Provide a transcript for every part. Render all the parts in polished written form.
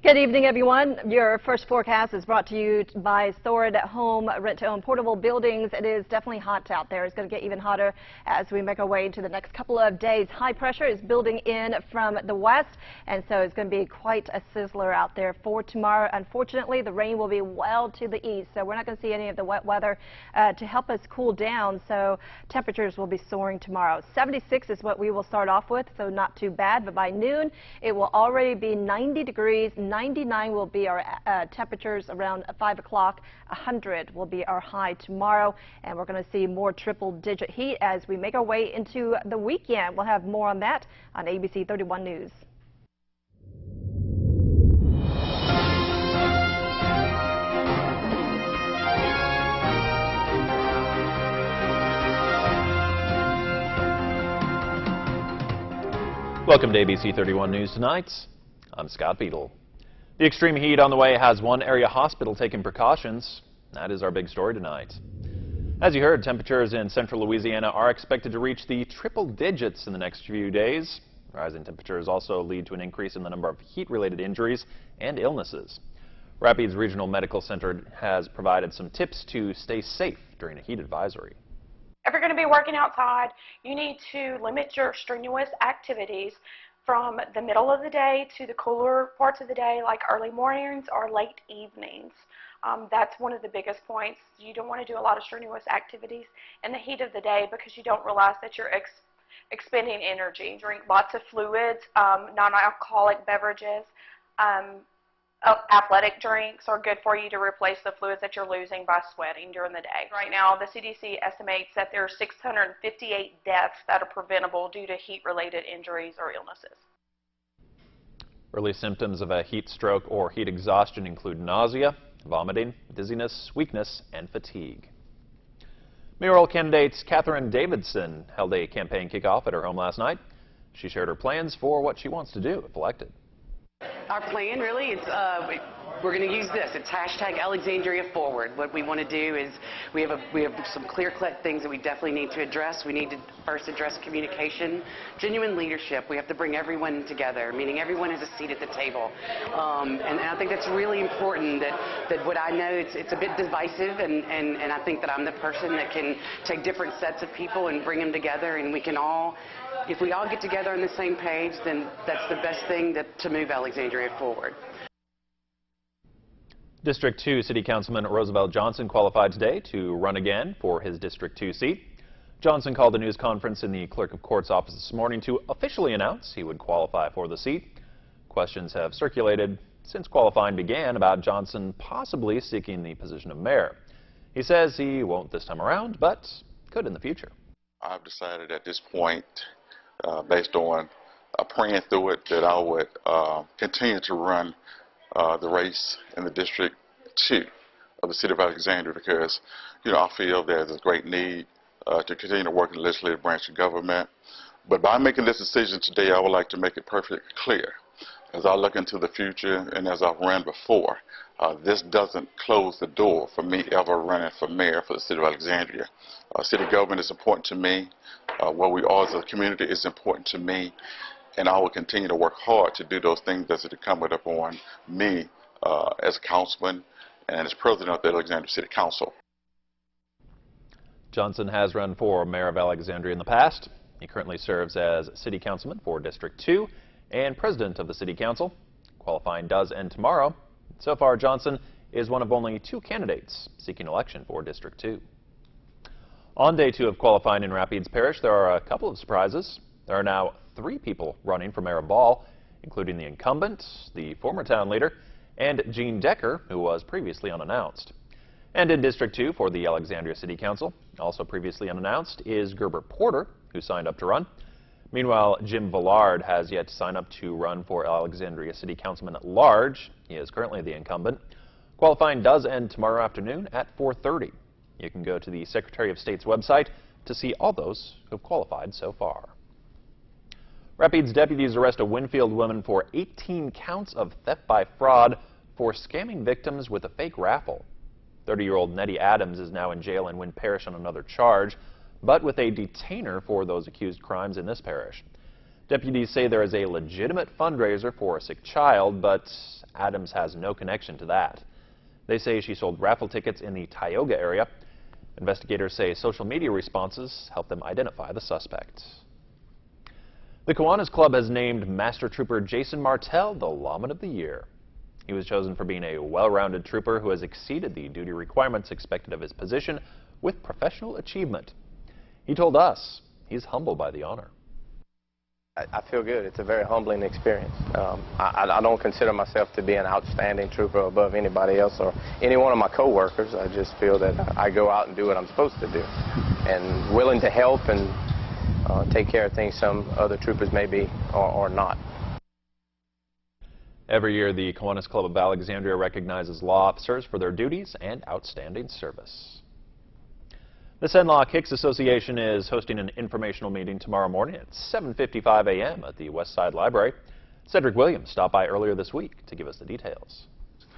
Good evening, everyone. Your first forecast is brought to you by Stored at Home Rent-to-Own Portable Buildings. It is definitely hot out there. It's going to get even hotter as we make our way into the next couple of days. High pressure is building in from the west, and so it's going to be quite a sizzler out there for tomorrow. Unfortunately, the rain will be well to the east, so we're not going to see any of the wet weather to help us cool down. So temperatures will be soaring tomorrow. 76 is what we will start off with, so not too bad. But by noon, it will already be 90 degrees. 99 will be our temperatures around 5 o'clock. 100 will be our high tomorrow, and we're going to see more triple-digit heat as we make our way into the weekend. We'll have more on that on ABC 31 News. Welcome to ABC 31 News tonight. I'm Scott Beadle. The extreme heat on the way has one area hospital taking precautions. That is our big story tonight. As you heard, temperatures in central Louisiana are expected to reach the triple digits in the next few days. Rising temperatures also lead to an increase in the number of heat-related injuries and illnesses. Rapids Regional Medical Center has provided some tips to stay safe during a heat advisory. If you're going to be working outside, you need to limit your strenuous activities from the middle of the day to the cooler parts of the day, like early mornings or late evenings. That's one of the biggest points. You don't want to do a lot of strenuous activities in the heat of the day because you don't realize that you're expending energy. Drink lots of fluids, non-alcoholic beverages. Athletic drinks are good for you to replace the fluids that you're losing by sweating during the day. Right now, the CDC estimates that there are 658 deaths that are preventable due to heat-related injuries or illnesses. Early symptoms of a heat stroke or heat exhaustion include nausea, vomiting, dizziness, weakness, and fatigue. Mayoral candidate Catherine Davidson held a campaign kickoff at her home last night. She shared her plans for what she wants to do if elected. Our plan really is we're going to use this. It's hashtag Alexandria Forward. What we want to do is we have some clear-cut things that we definitely need to address. We need to first address communication, genuine leadership. We have to bring everyone together, meaning everyone has a seat at the table. And I think that's really important. That what I know it's a bit divisive, and I think that I'm the person that can take different sets of people and bring them together, and we can all. If we all get together on the same page, then that's the best thing to move Alexandria forward. District 2 City Councilman Roosevelt Johnson qualified today to run again for his District 2 seat. Johnson called a news conference in the Clerk of Court's office this morning to officially announce he would qualify for the seat. Questions have circulated since qualifying began about Johnson possibly seeking the position of mayor. He says he won't this time around, but could in the future. I've decided at this point, based on praying through it, that I would continue to run the race in the District 2 of the City of Alexandria because, I feel there's a great need to continue to work in the legislative branch of government. But by making this decision today, I would like to make it perfectly clear. As I look into the future and as I've ran before, this doesn't close the door for me ever running for mayor for the City of Alexandria. City government is important to me. What we are as a community is important to me. And I will continue to work hard to do those things that's incumbent upon me as a councilman and as president of the Alexandria City Council. Johnson has run for mayor of Alexandria in the past. He currently serves as city councilman for District 2 and president of the city council. Qualifying does end tomorrow. So far, Johnson is one of only 2 candidates seeking election for District 2. On day 2 of qualifying in Rapides Parish, there are a couple of surprises. There are now 3 people running for mayor of Ball, including the incumbent, the former town leader, and Gene Decker, who was previously unannounced. And in District 2 for the Alexandria City Council, also previously unannounced, is Gerber Porter, who signed up to run. Meanwhile, Jim Villard has yet to sign up to run for Alexandria City Councilman at large. He is currently the incumbent. Qualifying does end tomorrow afternoon at 4:30. You can go to the Secretary of State's website to see all those who have qualified so far. Rapides deputies arrest a Winfield woman for 18 counts of theft by fraud for scamming victims with a fake raffle. 30-year-old Nettie Adams is now in jail in Wynn Parish on another charge, but with a detainer for those accused crimes in this parish. Deputies say there is a legitimate fundraiser for a sick child, but Adams has no connection to that. They say she sold raffle tickets in the Tioga area. Investigators say social media responses helped them identify the suspect. The Kiwanis Club has named Master Trooper Jason Martell the Lawman of the Year. He was chosen for being a well-rounded trooper who has exceeded the duty requirements expected of his position with professional achievement. He told us he's humbled by the honor. I feel good. It's a very humbling experience. I don't consider myself to be an outstanding trooper above anybody else or any one of my co-workers. I just feel that I go out and do what I'm supposed to do and willing to help and take care of things some other troopers may be or not. Every year, the Kiwanis Club of Alexandria recognizes law officers for their duties and outstanding service. The Cenla Kicks Association is hosting an informational meeting tomorrow morning at 7:55 a.m. at the West Side Library. Cedric Williams stopped by earlier this week to give us the details.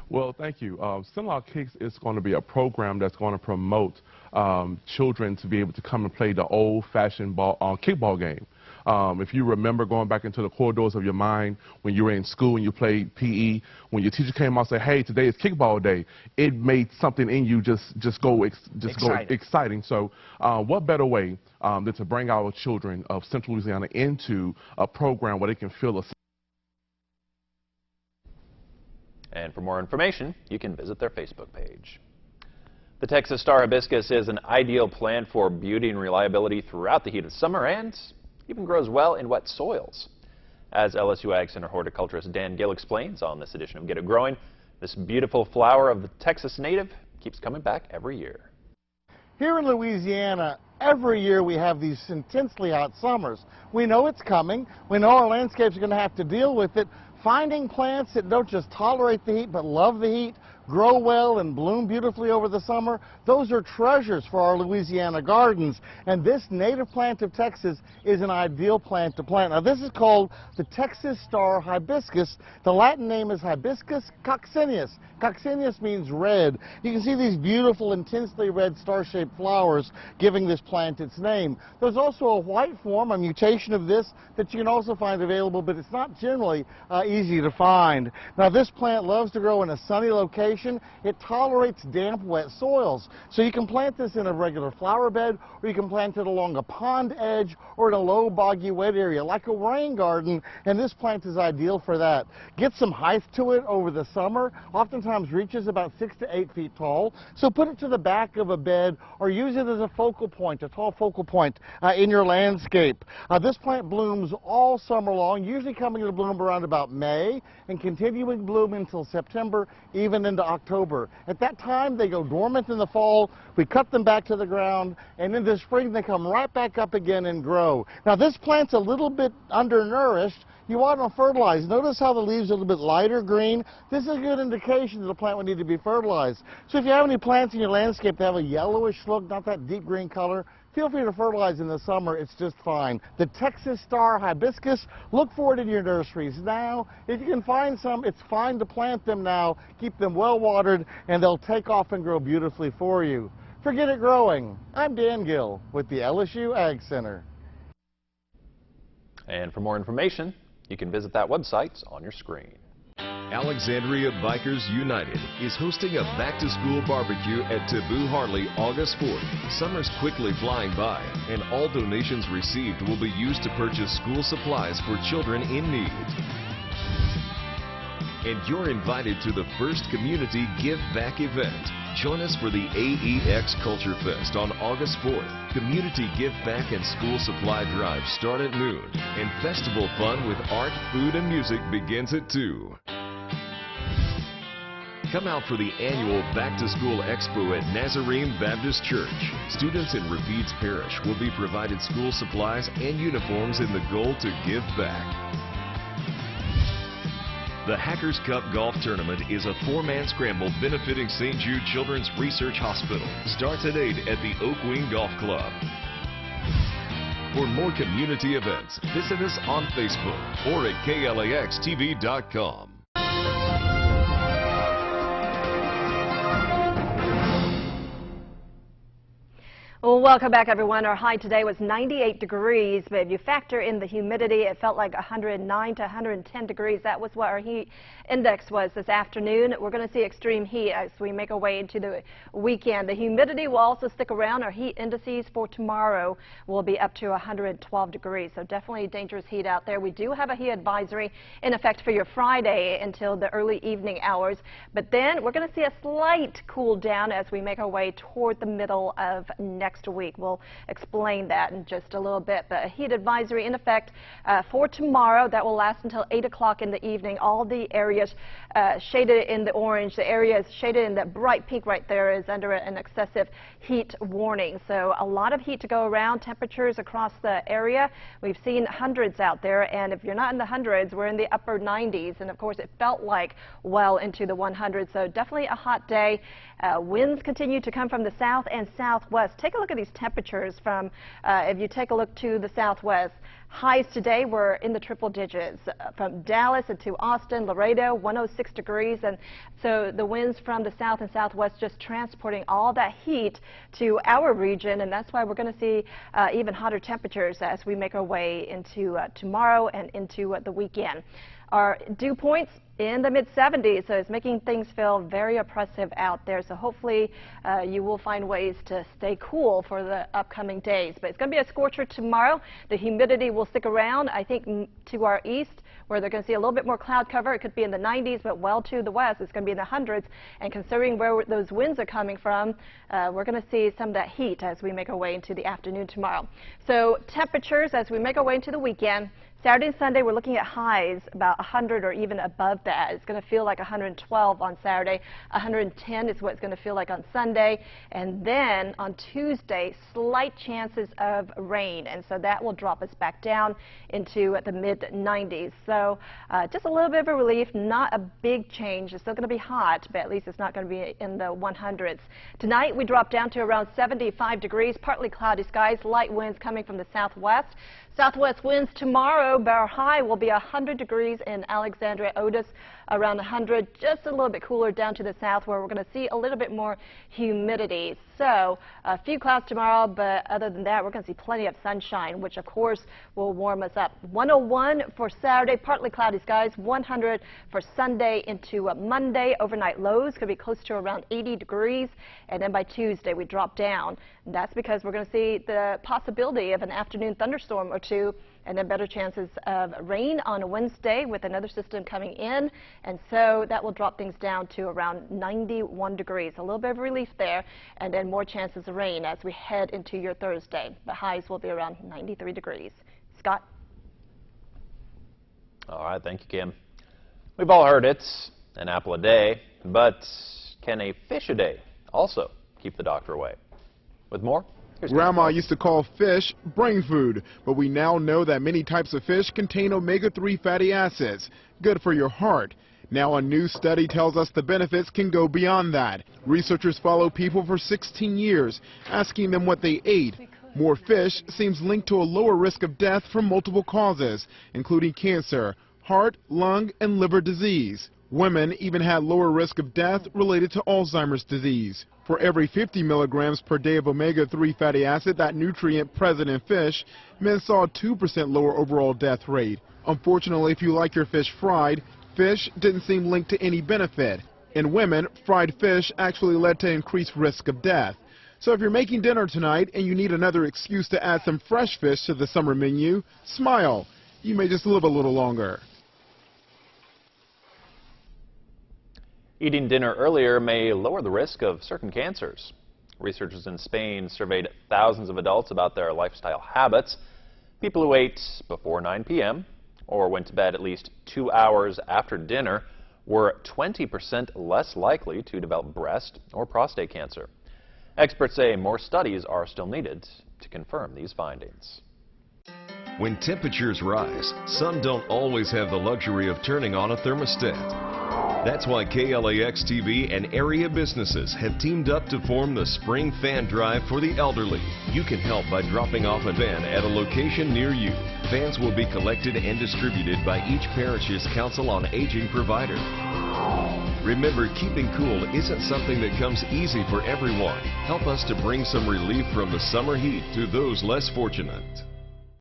Well, thank you. Cenla Kicks is going to be a program that's going to promote children to be able to come and play the old-fashioned kickball game. If you remember going back into the corridors of your mind when you were in school and you played PE, when your teacher came out and said, "Hey, today is kickball day," it made something in you just go exciting. So, what better way than to bring our children of Central Louisiana into a program where they can feel a. And for more information, you can visit their Facebook page. The Texas Star hibiscus is an ideal plant for beauty and reliability throughout the heat of summer and even grows well in wet soils. As LSU Ag Center horticulturist Dan Gill explains on this edition of Get It Growing, this beautiful flower of the Texas native keeps coming back every year. Here in Louisiana, every year we have these intensely hot summers. We know it's coming. We know our landscapes are going to have to deal with it. Finding plants that don't just tolerate the heat but love the heat, grow well and bloom beautifully over the summer, those are treasures for our Louisiana gardens. And this native plant of Texas is an ideal plant to plant. Now this is called the Texas Star hibiscus. The Latin name is Hibiscus coccineus. Coccineus means red. You can see these beautiful intensely red star-shaped flowers giving this plant its name. There's also a white form, a mutation of this, that you can also find available, but it's not generally easy to find. Now this plant loves to grow in a sunny location. It tolerates damp, wet soils. So you can plant this in a regular flower bed, or you can plant it along a pond edge or in a low, boggy, wet area like a rain garden, and this plant is ideal for that. Get some height to it over the summer. Oftentimes reaches about 6 to 8 feet tall. So put it to the back of a bed or use it as a focal point, a tall focal point in your landscape. This plant blooms all summer long, usually coming to bloom around about May and continuing bloom until September, even into October. At that time, they go dormant in the fall. We cut them back to the ground, and in the spring, they come right back up again and grow. Now, this plant's a little bit undernourished. You want to fertilize. Notice how the leaves are a little bit lighter green. This is a good indication that the plant would need to be fertilized. So if you have any plants in your landscape that have a yellowish look, not that deep green color, feel free to fertilize in the summer. It's just fine. The Texas Star hibiscus, look for it in your nurseries now. If you can find some, it's fine to plant them now. Keep them well watered, and they'll take off and grow beautifully for you. Forget it growing. I'm Dan Gill with the LSU Ag Center. And for more information, you can visit that website on your screen. Alexandria Bikers United is hosting a back-to-school barbecue at Taboo Harley August 4th. Summer's quickly flying by, and all donations received will be used to purchase school supplies for children in need. And you're invited to the first community Give Back event. Join us for the AEX Culture Fest on August 4th. Community Give Back and school supply drive start at noon, and festival fun with art, food, and music begins at 2. Come out for the annual Back to School Expo at Nazarene Baptist Church. Students in Rapides Parish will be provided school supplies and uniforms in the goal to give back. The Hackers Cup Golf Tournament is a 4-man scramble benefiting St. Jude Children's Research Hospital. Starts at 8 at the Oak Wing Golf Club. For more community events, visit us on Facebook or at KLAXTV.com. Well, Well, welcome back, everyone. Our high today was 98 degrees, but if you factor in the humidity, it felt like 109 to 110 degrees. That was what our heat index was this afternoon. We're going to see extreme heat as we make our way into the weekend. The humidity will also stick around. Our heat indices for tomorrow will be up to 112 degrees, so definitely dangerous heat out there. We do have a heat advisory in effect for your Friday until the early evening hours, but then we're going to see a slight cool down as we make our way toward the middle of next week. We'll explain that in just a little bit, but a heat advisory in effect for tomorrow that will last until 8 o'clock in the evening. All the areas shaded in the orange, the areas shaded in that bright pink right there is under an excessive heat warning. So a lot of heat to go around. Temperatures across the area, we've seen hundreds out there, and if you're not in the hundreds, we're in the upper 90s, and of course it felt like well into the 100s. So definitely a hot day. Winds continue to come from the south and southwest. Take a look at these temperatures from, if you take a look to the southwest. Highs today were in the triple digits from Dallas to Austin, Laredo, 106 degrees. And so the winds from the south and southwest just transporting all that heat to our region. And that's why we're going to see even hotter temperatures as we make our way into tomorrow and into the weekend. Our dew points in the mid-70s, so it's making things feel very oppressive out there. So hopefully you will find ways to stay cool for the upcoming days. But it's going to be a scorcher tomorrow. The humidity will stick around, I think, to our east, where they're going to see a little bit more cloud cover. It could be in the 90s, but well to the west, it's going to be in the hundreds. And considering where those winds are coming from, we're going to see some of that heat as we make our way into the afternoon tomorrow. So temperatures as we make our way into the weekend. Saturday and Sunday, we're looking at highs about 100 or even above that. It's going to feel like 112 on Saturday. 110 is what it's going to feel like on Sunday. And then on Tuesday, slight chances of rain. And so that will drop us back down into the mid-90s. So just a little bit of a relief, not a big change. It's still going to be hot, but at least it's not going to be in the 100s. Tonight, we drop down to around 75 degrees, partly cloudy skies, light winds coming from the southwest. Southwest winds tomorrow, but our high will be 100 degrees in Alexandria, Otis, around 100, just a little bit cooler down to the south where we're going to see a little bit more humidity. So a few clouds tomorrow, but other than that, we're going to see plenty of sunshine, which of course will warm us up. 101 for Saturday, partly cloudy skies, 100 for Sunday into Monday. Overnight lows could be close to around 80 degrees, and then by Tuesday we drop down. And that's because we're going to see the possibility of an afternoon thunderstorm or two, and then better chances of rain on Wednesday with another system coming in. And so that will drop things down to around 91 degrees. A little bit of relief there, and then more chances of rain as we head into your Thursday. The highs will be around 93 degrees. Scott? All right, thank you, Kim. We've all heard it's an apple a day, but can a fish a day also keep the doctor away? With more, here's Grandma used to call fish brain food, but we now know that many types of fish contain omega-3 fatty acids, good for your heart. Now a new study tells us the benefits can go beyond that. Researchers follow people for 16 years, asking them what they ate. More fish seems linked to a lower risk of death from multiple causes, including cancer, heart, lung, and liver disease. Women even had lower risk of death related to Alzheimer's disease. For every 50 milligrams per day of omega-3 fatty acid, that nutrient present in fish, men saw a 2% lower overall death rate. Unfortunately, if you like your fish fried, fish didn't seem linked to any benefit. In women, fried fish actually led to increased risk of death. So if you're making dinner tonight and you need another excuse to add some fresh fish to the summer menu, smile. You may just live a little longer. Eating dinner earlier may lower the risk of certain cancers. Researchers in Spain surveyed thousands of adults about their lifestyle habits. People who ate before 9 p.m. or went to bed at least 2 hours after dinner were 20% less likely to develop breast or prostate cancer. Experts say more studies are still needed to confirm these findings. When temperatures rise, some don't always have the luxury of turning on a thermostat. That's why KLAX TV and area businesses have teamed up to form the Spring Fan Drive for the elderly. You can help by dropping off a fan at a location near you. Fans will be collected and distributed by each parish's Council on Aging provider. Remember, keeping cool isn't something that comes easy for everyone. Help us to bring some relief from the summer heat to those less fortunate.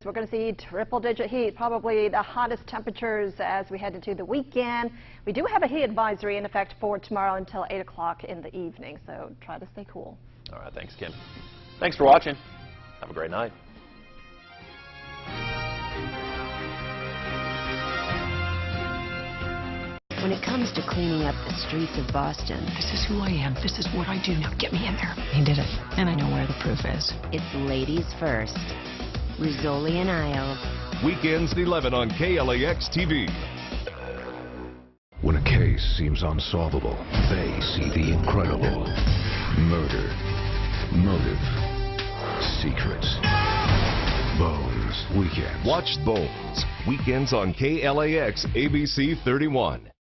We're going to see triple-digit heat, probably the hottest temperatures as we head into the weekend. We do have a heat advisory in effect for tomorrow until 8 o'clock in the evening, so try to stay cool. All right, thanks, Kim. Thanks for watching. Have a great night. When it comes to cleaning up the streets of Boston, this is who I am. This is what I do. Now get me in there. He did it, and I know where the proof is. It's ladies first. Rizzoli and Isles. Weekends at 11 on KLAX TV. When a case seems unsolvable, they see the incredible. Murder, motive, secrets. Bones, weekends. Watch Bones, weekends on KLAX ABC 31.